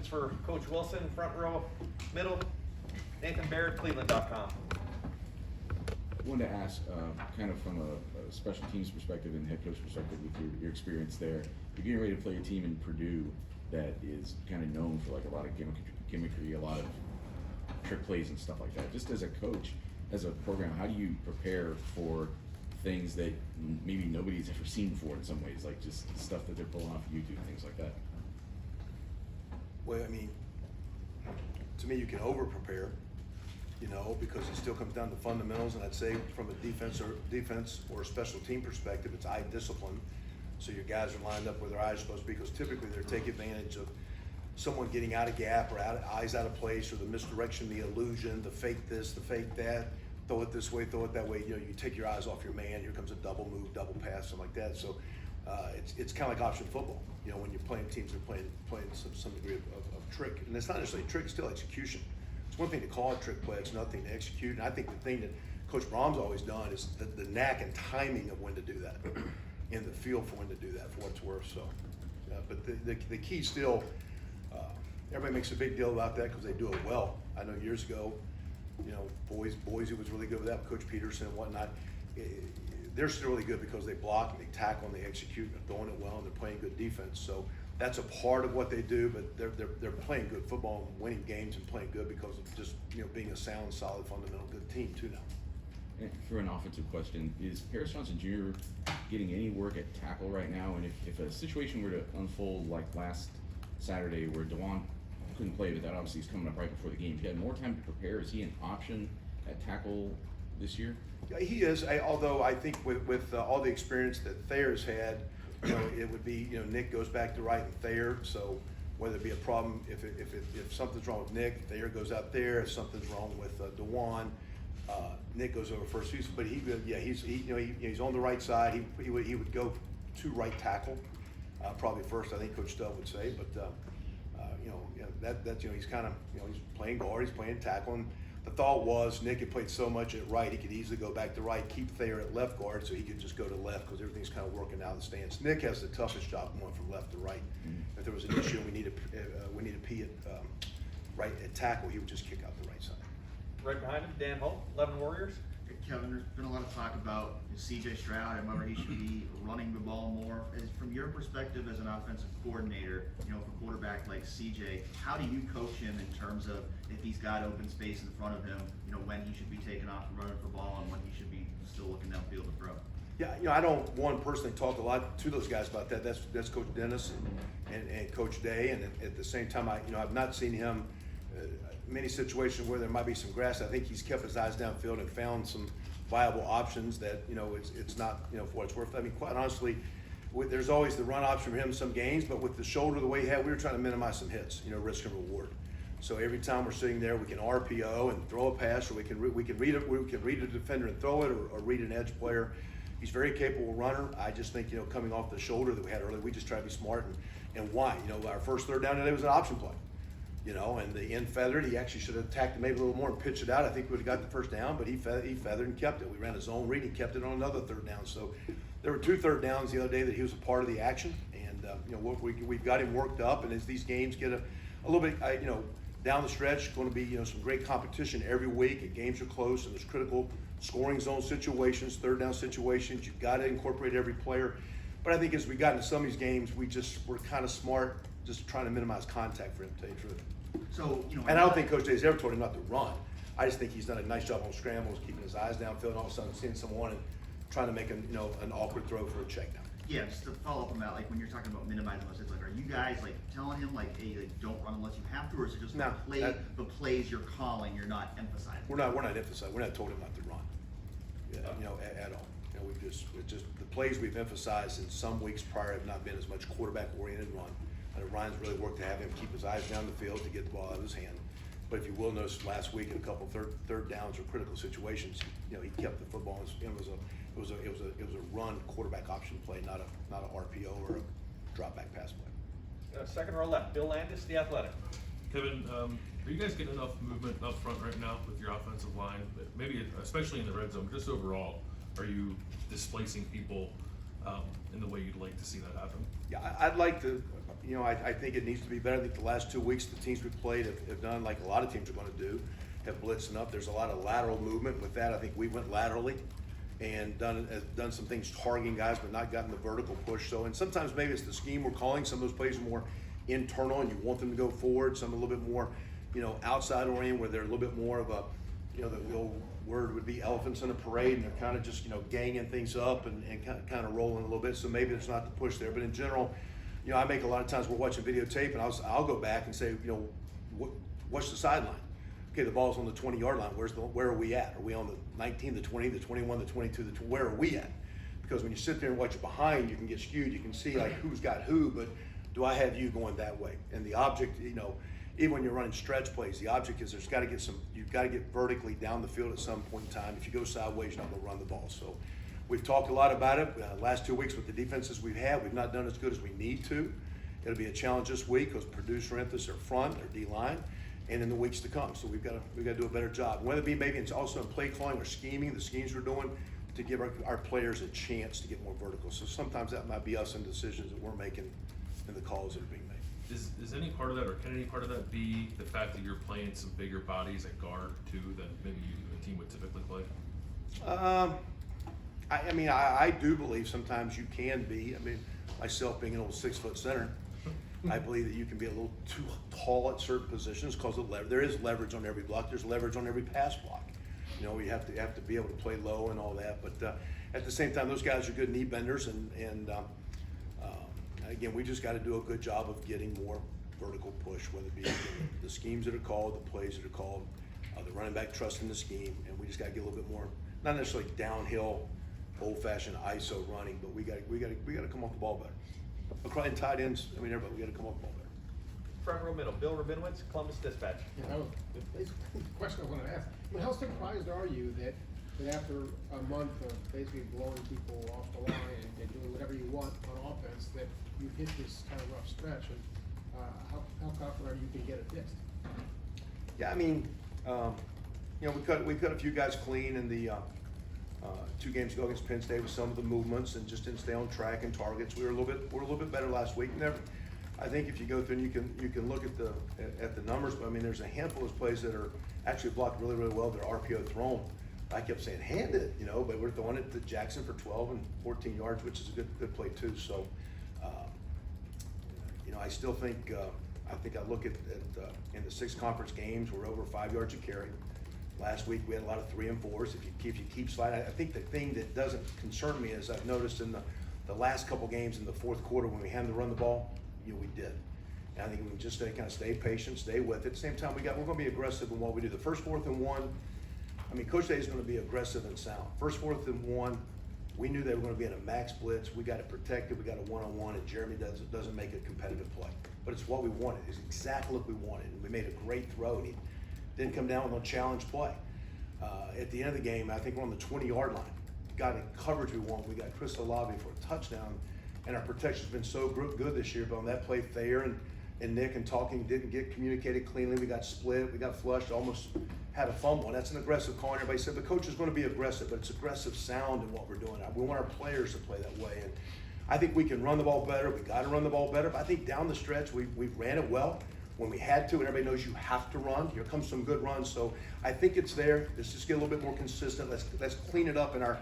for Coach Wilson, front row, middle, Nathan Baird, Cleveland.com. I wanted to ask, kind of from a special teams perspective and head coach perspective with your experience there, you're getting ready to play a team in Purdue that is kind of known for like a lot of gimmickry, a lot of trick plays and stuff like that. Just as a coach, as a program, how do you prepare for things that maybe nobody's ever seen before in some ways, like just stuff that they're pulling off YouTube, things like that? Well, I mean, to me, you can over-prepare, because it still comes down to fundamentals, and I'd say from a defense or special team perspective, it's eye discipline. So your guys are lined up where their eyes are supposed to be, because typically they're taking advantage of someone getting out of gap or eyes out of place, or the misdirection, the illusion, the fake this, the fake that, throw it this way, throw it that way. You take your eyes off your man. Here comes a double move, double pass, something like that. So it's kind of like option football. When you're playing teams that are playing some degree of trick, and it's not necessarily trick; it's still execution. It's one thing to call it trick play; it's another thing to execute. And I think the thing that Coach Brom's always done is the knack and timing of when to do that, and the feel for when to do that, for what it's worth. So, but the key still. Everybody makes a big deal about that because they do it well. I know years ago, Boise was really good with that, Coach Peterson and whatnot. They're still really good because they block and they tackle and they execute and they're throwing it well and they're playing good defense. So that's a part of what they do, but they're playing good football and winning games and playing good because of just being a sound, solid, fundamental good team too now. And for an offensive question, is Paris Johnson Jr. getting any work at tackle right now? And if a situation were to unfold like last Saturday where DeJuan couldn't play, but that obviously is coming up right before the game, he had more time to prepare. Is he an option at tackle this year? Yeah, he is. Although I think with all the experience that Thayer's had, it would be Nick goes back to right and Thayer. So whether it be a problem if something's wrong with Nick, Thayer goes out there. If something's wrong with DeJuan, Nick goes over first. But he's on the right side. He would go to right tackle, probably first. I think Coach Stubb would say, but. He's kind of, he's playing guard, he's playing tackle, and the thought was Nick had played so much at right, he could easily go back to right, keep Thayer at left guard, so he could just go to left because everything's kind of working out of the stance. Nick has the toughest job going from left to right. If there was an issue, we need a P at right at tackle, he would just kick out the right side. Right behind him, Dan Holt, 11 Warriors. Kevin, there's been a lot of talk about C.J. Stroud and whether he should be running the ball more. From your perspective as an offensive coordinator, for a quarterback like C.J., how do you coach him in terms of if he's got open space in front of him, when he should be taking off and running the ball and when he should be still looking downfield to throw? Yeah, I don't personally talk a lot to those guys about that. That's Coach Dennis and Coach Day, and at the same time, I've not seen him. Many situations where there might be some grass, I think he's kept his eyes downfield and found some viable options that it's not for what it's worth. I mean, quite honestly, there's always the run option for him in some games, but with the shoulder the way he had, we were trying to minimize some hits, risk and reward. So every time we're sitting there, we can RPO and throw a pass, or we can read a defender and throw it, or read an edge player. He's a very capable runner. I just think coming off the shoulder that we had earlier, we just try to be smart and why. Our first third down today was an option play. And the end feathered. He actually should have attacked it maybe a little more and pitched it out. I think we would have got the first down, but he feathered and kept it. We ran a zone read and kept it on another third down. So there were 2 third downs the other day that he was a part of the action. And we've got him worked up. And as these games get a little bit, down the stretch, going to be some great competition every week. And games are close, and there's critical scoring zone situations, third down situations. You've got to incorporate every player. But I think as we got into some of these games, we're kind of smart, just trying to minimize contact for him, to tell you the truth. So, and I don't think Coach Day's ever told him not to run. I just think he's done a nice job on scrambles, keeping his eyes downfield, and all of a sudden seeing someone and trying to make an awkward throw for a check down. Yeah, just to follow up on that, like when you're talking about minimizing those hits, are you guys telling him hey, don't run unless you have to, or is it just the plays you're calling, you're not emphasizing? We're not emphasizing. We're not told him not to run. At all. It's just the plays we've emphasized in some weeks prior have not been as much quarterback-oriented run. Ryan's really worked to have him keep his eyes down the field to get the ball out of his hand. But if you will notice, last week in a couple third downs or critical situations, he kept the football. It was a run quarterback option play, not an RPO or a drop back pass play. Second row left, Bill Landis, The Athletic. Kevin, are you guys getting enough movement up front right now with your offensive line? Maybe especially in the red zone, just overall, are you displacing people in the way you'd like to see that happen? Yeah, I'd like to, I think it needs to be better. I think the last 2 weeks, the teams we've played have done like a lot of teams are going to do, have blitzing up. There's a lot of lateral movement with that. I think we went laterally and done some things targeting guys, but not gotten the vertical push. So, and sometimes maybe it's the scheme we're calling. Some of those plays are more internal, and you want them to go forward. Some a little bit more, outside oriented, where they're a little bit more of a, the old word would be elephants in a parade, and they're kind of just, ganging things up and kind of rolling a little bit. So maybe there's not the push there. But in general, I make a lot of times we're watching videotape, and I'll go back and say, what's the sideline? Okay, the ball's on the 20-yard line. Where are we at? Are we on the 19, the 20, the 21, the 22, where are we at? Because when you sit there and watch it behind, you can get skewed. You can see like who's got who, but do I have you going that way? And the object, even when you're running stretch plays, the object is you've got to get vertically down the field at some point in time. If you go sideways, you're not going to run the ball. So we've talked a lot about it. Last 2 weeks with the defenses we've had, we've not done as good as we need to. It'll be a challenge this week because Purdue strength is their front, their D-line, and in the weeks to come. So we've got to do a better job. Whether it be maybe it's also in play calling or scheming, the schemes we're doing to give our players a chance to get more vertical. So sometimes that might be us in decisions that we're making and the calls that are being made. Is any part of that, or can any part of that be the fact that you're playing some bigger bodies at guard too than maybe a team would typically play? I do believe sometimes you can be. Myself being an old 6-foot center, I believe that you can be a little too tall at certain positions because there is leverage on every block. There's leverage on every pass block. You have to be able to play low and all that. But at the same time, those guys are good knee benders, and again, we just got to do a good job of getting more vertical push, whether it be the schemes that are called, the plays that are called, the running back trusting the scheme, and we just got to get a little bit more, not necessarily downhill, old-fashioned ISO running, but we got to come off the ball better. And tight ends, everybody, we got to come off the ball better. Front row middle, Bill Rabinowitz, Columbus Dispatch. Yeah, that was basically the question I wanted to ask. How surprised are you that after a month of basically blowing people off the line and doing whatever you want on offense, that you hit this kind of rough stretch, and how confident are you can get it fixed? Yeah, we cut a few guys clean in the 2 games ago against Penn State with some of the movements and just didn't stay on track and targets. We're a little bit better last week. I think if you go through and you can look at the numbers, but there's a handful of plays that are actually blocked really, really well. They're RPO thrown. I kept saying hand it, but we're throwing it to Jackson for 12 and 14 yards, which is a good play too. So, I still think I look at in the 6 conference games, we're over 5 yards a carry. Last week we had a lot of 3 and 4s. If you keep sliding, I think the thing that doesn't concern me is I've noticed in the last couple games in the fourth quarter when we had to run the ball, we did. And I think we can just stay patient, stay with it. At the same time, we're going to be aggressive in what we do. The first 4th and 1. Coach Day is going to be aggressive and sound. First 4th and 1, we knew they were going to be in a max blitz. We got it protected. We got a one-on-one, and Jeremy doesn't make a competitive play. But it's what we wanted. It's exactly what we wanted. And we made a great throw, and he didn't come down with no challenge play. At the end of the game, I think we're on the 20-yard line. Got in coverage we want. We got Chris Olave for a touchdown, and our protection's been so good this year. But on that play, Thayer and Nick and Talking didn't get communicated cleanly. We got split. We got flushed. Almost had a fumble. And that's an aggressive call. And everybody said the coach is going to be aggressive, but it's aggressive sound in what we're doing. We want our players to play that way. And I think we can run the ball better. We got to run the ball better. But I think down the stretch, we ran it well when we had to, and everybody knows you have to run. Here comes some good runs. So I think it's there. Let's just get a little bit more consistent. Let's clean it up in our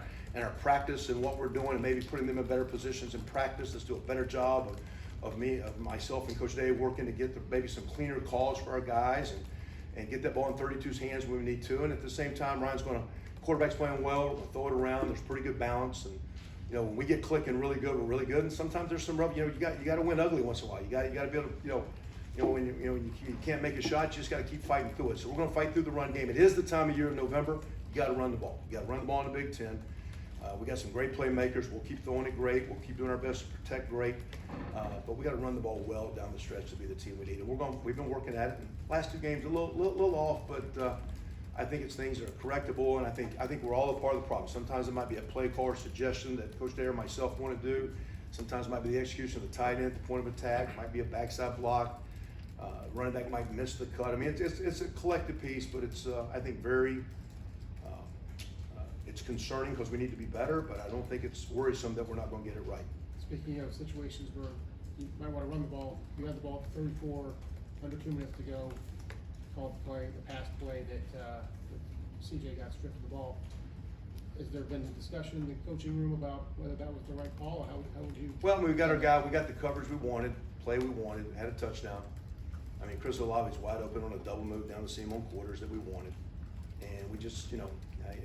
practice and what we're doing, and maybe putting them in better positions in practice. Let's do a better job of myself and Coach Dave working to get maybe some cleaner calls for our guys and get that ball in 32's hands when we need to. And at the same time, quarterback's playing well. We'll throw it around. There's pretty good balance. And when we get clicking really good, we're really good. And sometimes there's some rough. You got to win ugly once in a while. You got to be able to when you can't make a shot, you just got to keep fighting through it. So we're going to fight through the run game. It is the time of year of November. You got to run the ball. You got to run the ball in the Big Ten. We got some great playmakers. We'll keep throwing it great. We'll keep doing our best to protect great. But we got to run the ball well down the stretch to be the team we need. And we've been working at it. And last 2 games a little off, but I think it's things that are correctable. And I think we're all a part of the problem. Sometimes it might be a play call or suggestion that Coach Dare and myself want to do. Sometimes it might be the execution of the tight end at the point of attack. It might be a backside block. Running back might miss the cut. It's a collective piece, but it's I think very. It's concerning because we need to be better, but I don't think it's worrisome that we're not gonna get it right. Speaking of situations where you might wanna run the ball, you had the ball at 34, under 2 minutes to go, called the play, the pass play that CJ got stripped of the ball. Has there been a discussion in the coaching room about whether that was the right call, or how would you? Well, we got our guy, we got the coverage we wanted, play we wanted, had a touchdown. I mean, Chris Olave's wide open on a double move down the seam on quarters that we wanted. And we just, you know,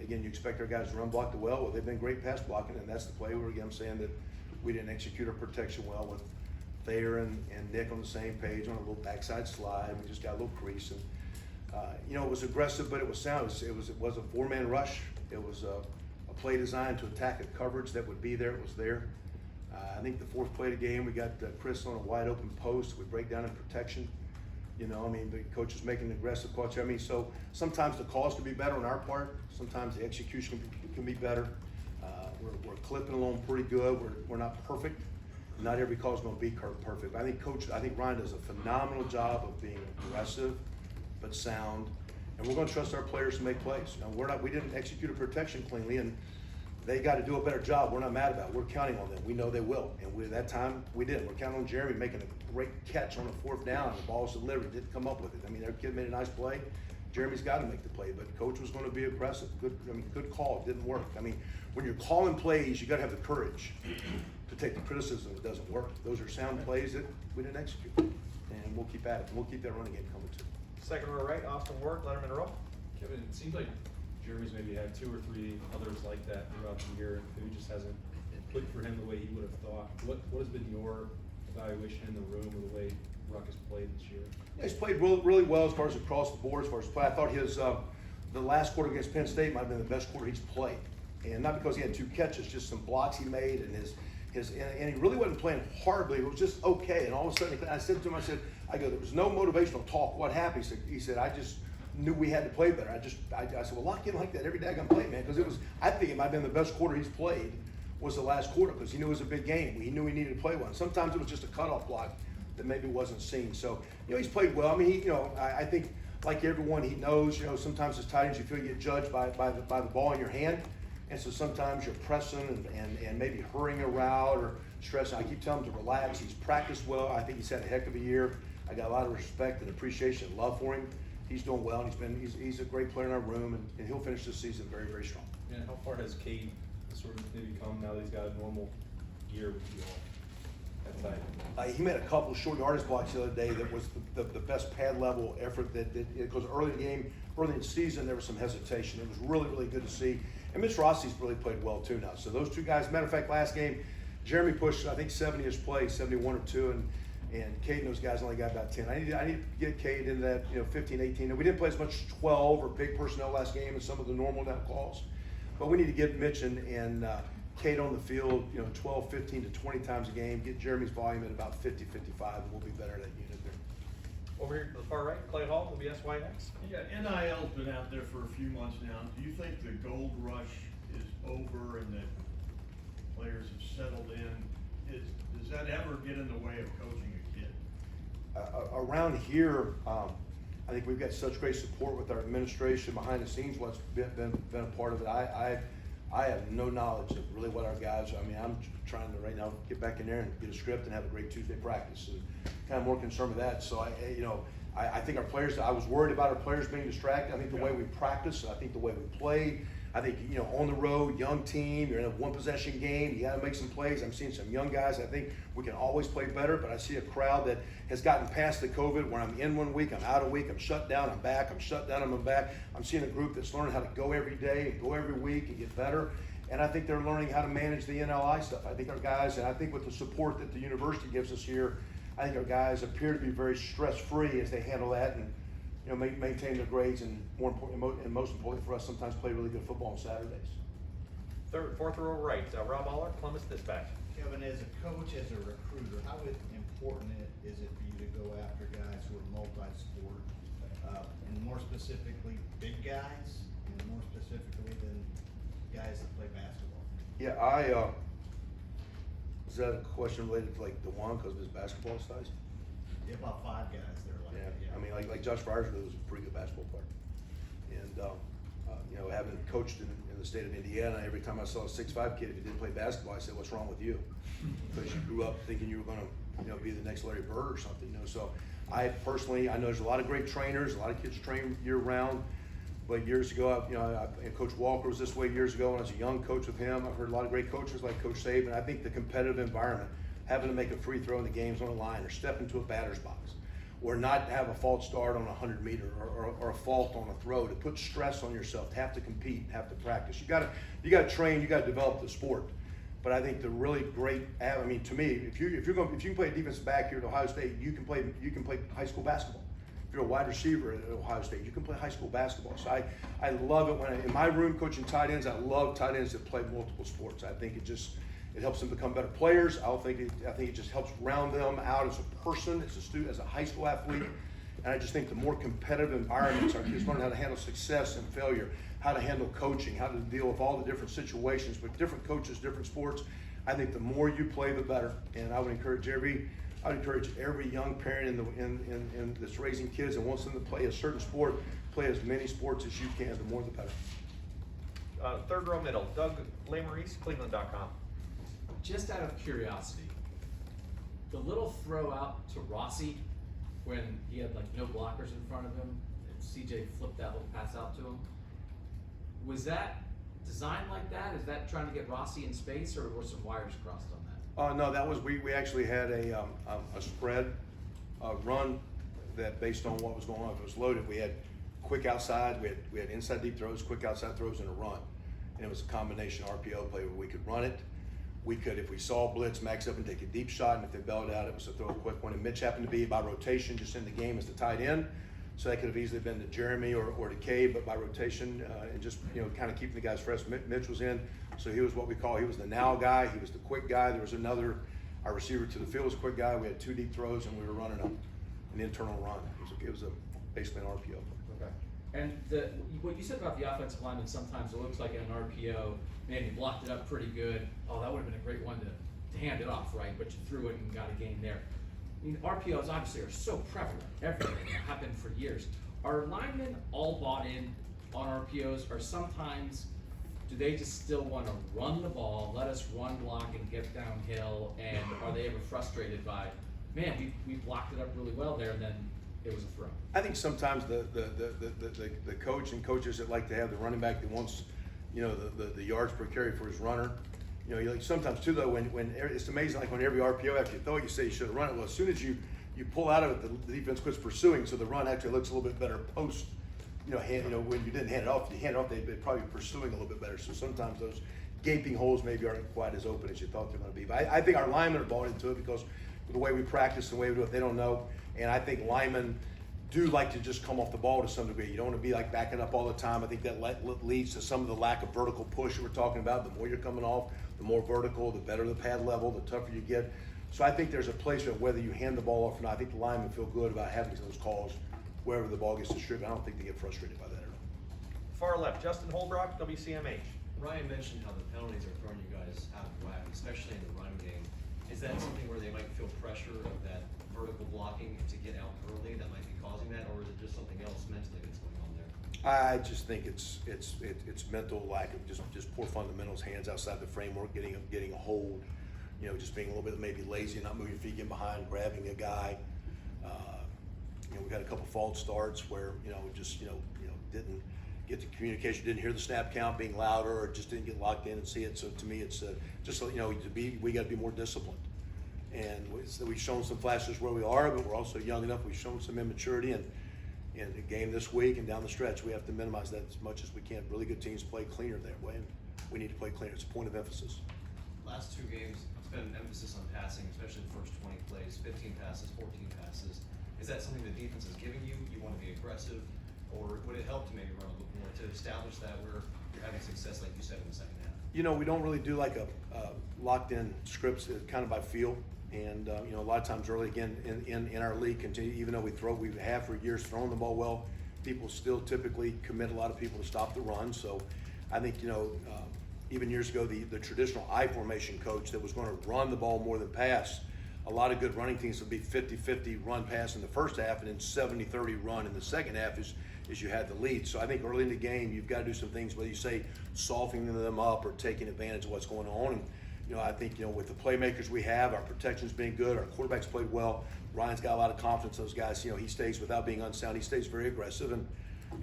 again, you expect our guys to run block the well they've been great pass blocking, and that's the play where, again, I'm saying that we didn't execute our protection well with Thayer and Nick on the same page on a little backside slide. We just got a little crease, and you know, it was aggressive, but it was sound. It was a four-man rush. It was a play designed to attack a coverage that would be there. It was there. I think the fourth play of the game, we got Chris on a wide open post. We break down in protection. You know, I mean, the coach is making an aggressive call. I mean, so sometimes the calls can be better on our part. Sometimes the execution can be better. We're clipping along pretty good. We're not perfect. Not every call is going to be perfect. I think Ryan does a phenomenal job of being aggressive but sound, and we're going to trust our players to make plays. You know, we didn't execute a protection cleanly, and they got to do a better job. We're not mad about it. We're counting on them. We know they will, and that time we did. We're counting on Jeremy making a great catch on a fourth down. The ball was delivered. Didn't come up with it. I mean, their kid made a nice play. Jeremy's got to make the play, but coach was going to be aggressive. Good call. It didn't work. I mean, when you're calling plays, you got to have the courage to take the criticism if it doesn't work. Those are sound plays that we didn't execute, and we'll keep at it. We'll keep that running game coming too. Second row right, Austin Ward, Letterman row. Kevin, it seems like Jeremy's maybe had 2 or 3 others like that throughout the year, and who just hasn't clicked for him the way he would have thought. What has been your evaluation in the room of the way Ruck has played this year? Yeah, he's played really well as far as across the board, as far as play. I thought his the last quarter against Penn State might have been the best quarter he's played, and not because he had 2 catches, just some blocks he made, and and he really wasn't playing horribly. It was just okay. And all of a sudden, I said to him, there was no motivational talk. What happened? He said, I just knew we had to play better. I said, well, lock in like that every daggone play, man, because I think it might have been the best quarter he's played was the last quarter, because he knew it was a big game. He knew he needed to play one. Sometimes it was just a cutoff block that maybe wasn't seen. So, you know, he's played well. I mean, I think like everyone, he knows, sometimes as tight ends you feel you get judged by the ball in your hand. And so sometimes you're pressing and maybe hurrying a route or stressing. I keep telling him to relax. He's practiced well. I think he's had a heck of a year. I got a lot of respect and appreciation and love for him. He's doing well, and he's a great player in our room, and he'll finish this season very, very strong. And how far has Cade sort of maybe come now that he's got a normal year with you all at tight? He made a couple short yardage blocks the other day that was the best pad level effort because early in the season, there was some hesitation. It was really, really good to see. And Mitch Rossi's really played well too now. So those 2 guys, matter of fact, last game, Jeremy pushed, I think, 70-ish plays, 71 or 2, and Cade and those guys only got about 10. I need to get Cade into that, 15, 18. And we didn't play as much 12 or big personnel last game as some of the normal down calls. But we need to get Mitch and Cade on the field, 12, 15 to 20 times a game, get Jeremy's volume at about 50, 55, and we'll be better at that unit there. Over here to the far right, Clay Hall, will be SYX. Yeah, NIL's been out there for a few months now. Do you think the gold rush is over and that players have settled in? Does that ever get in the way of coaching a kid? Around here, I think we've got such great support with our administration behind the scenes. What's been a part of it. I have no knowledge of really what our guys. I mean, I'm trying to right now get back in there and get a script and have a great Tuesday practice, and kind of more concerned with that. So I think our players. I was worried about our players being distracted. I think the way we practice, I think the way we played. I think, on the road, young team, you're in a 1-possession game, you got to make some plays. I'm seeing some young guys. I think we can always play better, but I see a crowd that has gotten past the COVID where I'm in 1 week, I'm out a week, I'm shut down, I'm back, I'm shut down, I'm back. I'm seeing a group that's learning how to go every day and go every week and get better. And I think they're learning how to manage the NLI stuff. I think our guys, and I think with the support that the university gives us here, I think our guys appear to be very stress-free as they handle that and maintain their grades, and more important, and most importantly for us, sometimes play really good football on Saturdays. Fourth row right, Rob Aller, Columbus Dispatch. Kevin, as a coach, as a recruiter, how important is it for you to go after guys who are multi-sport, and more specifically, big guys, and more specifically than guys that play basketball? Yeah, is that a question related to like DeJuan because of his basketball size? Yeah, about 5 guys that are like that, yeah. I mean, like Josh Friars was a pretty good basketball player, and Having coached in the state of Indiana, every time I saw a 6'5" kid, if he didn't play basketball, I said, "What's wrong with you?" Because you grew up thinking you were going to, be the next Larry Bird or something, So I know there's a lot of great trainers, a lot of kids train year round. But years ago, and Coach Walker was this way years ago when I was a young coach with him. I've heard a lot of great coaches like Coach Saban. I think the competitive environment, having to make a free throw in the games on the line, or step into a batter's box, or not have a false start on a 100-meter, or a fault on a throw, to put stress on yourself, to have to compete, have to practice. You got to train, you got to develop the sport. But I think the really great, to me, if you can play a defensive back here at Ohio State, you can play high school basketball. If you're a wide receiver at Ohio State, you can play high school basketball. So I love it when in my room coaching tight ends. I love tight ends that play multiple sports. I think it helps them become better players. I think it just helps round them out as a person, as a student, as a high school athlete. And I just think the more competitive environments, our kids learn how to handle success and failure, how to handle coaching, how to deal with all the different situations with different coaches, different sports. I think the more you play, the better. And I would encourage every young parent in that's raising kids and wants them to play a certain sport, play as many sports as you can. The more, the better. Third row middle, Doug Lamorise, Cleveland.com. Just out of curiosity, the little throw out to Rossi when he had like no blockers in front of him, and CJ flipped that little pass out to him, was that designed like that? Is that trying to get Rossi in space, or were some wires crossed on that? No, that was we actually had a spread run that based on what was going on. If it was loaded, we had quick outside, we had inside deep throws, quick outside throws, and a run. And it was a combination RPO play where we could run it. We could, if we saw blitz, max up and take a deep shot, and if they bailed out, it was to throw a quick one. And Mitch happened to be by rotation just in the game as the tight end, so that could have easily been to Jeremy or to Cade, but by rotation and just kind of keeping the guys fresh. Mitch was in, so he was what we call, he was the now guy, he was the quick guy. There was another, our receiver to the field was a quick guy. We had 2 deep throws, and we were running an internal run. It was basically an RPO. Okay. And what you said about the offensive lineman, sometimes it looks like in an RPO, man, you blocked it up pretty good. Oh, that would have been a great one to hand it off, right? But you threw it and got a gain there. I mean, RPOs obviously are so prevalent everywhere. They happen for years. Are linemen all bought in on RPOs, or sometimes do they just still want to run the ball, let us run block and get downhill, and are they ever frustrated by, man, we blocked it up really well there, and then it was a throw? I think sometimes the coach and coaches that like to have the running back that wants, the yards per carry for his runner. Sometimes too though, when it's amazing, like when every RPO after you throw it, you say you should have run it. Well, as soon as you pull out of it, the defense quits pursuing, so the run actually looks a little bit better post. When you didn't hand it off, they'd probably be pursuing a little bit better. So sometimes those gaping holes maybe aren't quite as open as you thought they're going to be. But I think our linemen are bought into it because of the way we practice and the way we do it, they don't know. And I think linemen do like to just come off the ball to some degree. You don't want to be like backing up all the time. I think that leads to some of the lack of vertical push that we're talking about. The more you're coming off, the more vertical, the better the pad level, the tougher you get. So I think there's a place where whether you hand the ball off or not, I think the linemen feel good about having those calls wherever the ball gets distributed. I don't think they get frustrated by that at all. Far left, Justin Holbrook, WCMH. Ryan mentioned how the penalties are throwing you guys out of whack, especially in the run game. Is that something where they might feel pressure of that vertical blocking to get out early that might be causing that, or is it just something else mentally that's going on there? I just think it's mental lack of just poor fundamentals, hands outside the framework, getting a hold, just being a little bit maybe lazy, not moving your feet, getting behind, grabbing a guy. We got a couple false starts where didn't get the communication, didn't hear the snap count being louder, or just didn't get locked in and see it. So to me, it's we got to be more disciplined. And we've shown some flashes where we are, but we're also young enough. We've shown some immaturity, and in the game this week and down the stretch, we have to minimize that as much as we can. Really good teams play cleaner that way, and we need to play cleaner. It's a point of emphasis. Last 2 games, it's been an emphasis on passing, especially the first 20 plays, 15 passes, 14 passes. Is that something the defense is giving you? You want to be aggressive, or would it help to maybe run a little more to establish that where you're having success, like you said, in the second half? We don't really do like a locked-in scripts, kind of by feel. And a lot of times early, again, in our league, continue, even though we have for years thrown the ball well, people still typically commit a lot of people to stop the run. So I think, even years ago, the traditional I formation coach that was going to run the ball more than pass, a lot of good running teams will be 50-50 run pass in the first half and then 70-30 run in the second half as you had the lead. So I think early in the game, you've got to do some things, whether you say softening them up or taking advantage of what's going on. And, I think, with the playmakers we have, our protection's been good, our quarterbacks played well. Ryan's got a lot of confidence in those guys. He stays without being unsound. He stays very aggressive, and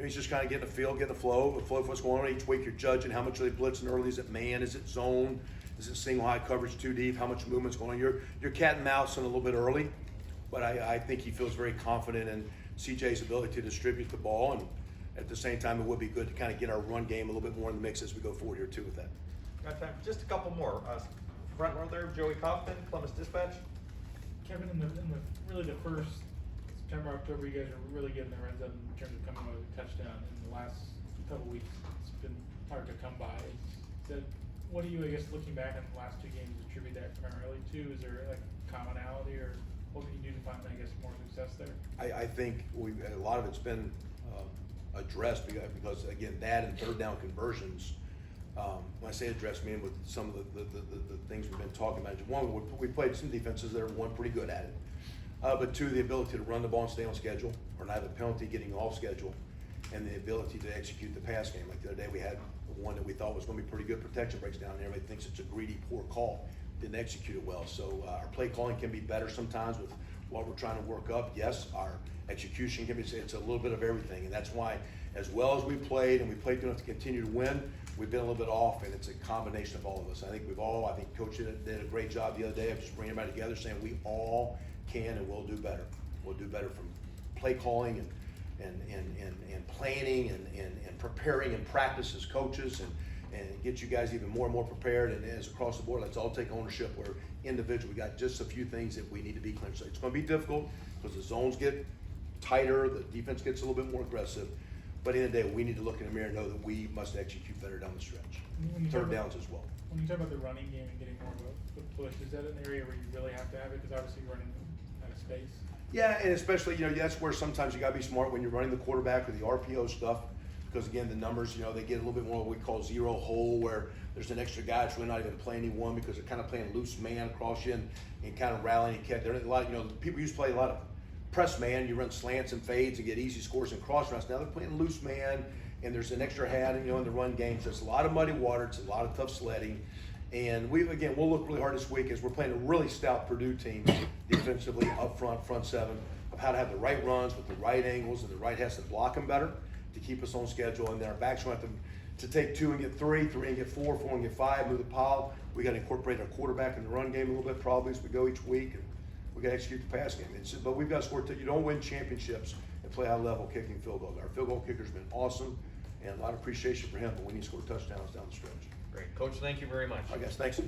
he's just kind of getting a feel, getting a flow of what's going on each week. You're judging how much are they blitzing early. Is it man? Is it zone? Is it single high coverage too deep? How much movement's going on? You're cat and mousing a little bit early, but I think he feels very confident in CJ's ability to distribute the ball, and at the same time, it would be good to kind of get our run game a little bit more in the mix as we go forward here too with that. Got time for just a couple more. Front row there, Joey Kaufman, Columbus Dispatch. Kevin, in the really the first September, October, you guys are really getting the red zone in terms of coming away with a touchdown. In the last couple weeks, it's been hard to come by. What do you, I guess, looking back on the last two games, attribute that primarily to? Is there like commonality, or what can you do to find, I guess, more success there? I think a lot of it's been addressed because again, that and third down conversions. When I say addressed, I mean with some of the things we've been talking about. One, we played some defenses that are, one, pretty good at it, but two, the ability to run the ball and stay on schedule, or not have a penalty getting off schedule, and the ability to execute the pass game. Like the other day, we had one that we thought was going to be pretty good. Protection breaks down, and everybody thinks it's a greedy, poor call. Didn't execute it well. So our play calling can be better sometimes with what we're trying to work up. Yes, our execution can be. It's a little bit of everything, and that's why, as well as we played, and we played enough to continue to win, we've been a little bit off, and it's a combination of all of us. I think Coach did a great job the other day of just bringing everybody together, saying we all can and will do better. We'll do better from play calling and planning and preparing and practice as coaches and get you guys even more and more prepared. And as across the board, let's all take ownership. We're individual. We got just a few things that we need to be clear. So it's going to be difficult because the zones get tighter, the defense gets a little bit more aggressive. But in the day, we need to look in the mirror and know that we must execute better down the stretch. Third downs as well. When you talk about the running game and getting more of a push, is that an area where you really have to have it? Because obviously you're running out of space. Yeah, and especially, that's where sometimes you gotta be smart when you're running the quarterback or the RPO stuff, because again, the numbers, they get a little bit more what we call zero hole, where there's an extra guy that's really not even playing anyone because they're kind of playing loose man across you and kind of rallying and catch. There are a lot, people used to play a lot of press man, you run slants and fades and get easy scores and cross routes. Now they're playing loose man, and there's an extra hat, in the run game. So it's a lot of muddy water, it's a lot of tough sledding. And we'll look really hard this week as we're playing a really stout Purdue team defensively up front seven, of how to have the right runs with the right angles and the right hats to block them better to keep us on schedule. And then our backs will have to take 2 and get 3 and get 4 and get 5, move the pile. We got to incorporate our quarterback in the run game a little bit probably as we go each week. And we got to execute the pass game. But we've got to score. You don't win championships and play high level kicking field goals. Our field goal kicker's been awesome, and a lot of appreciation for him, but we need to score touchdowns down the stretch. Great. Coach, thank you very much. I guess, thanks.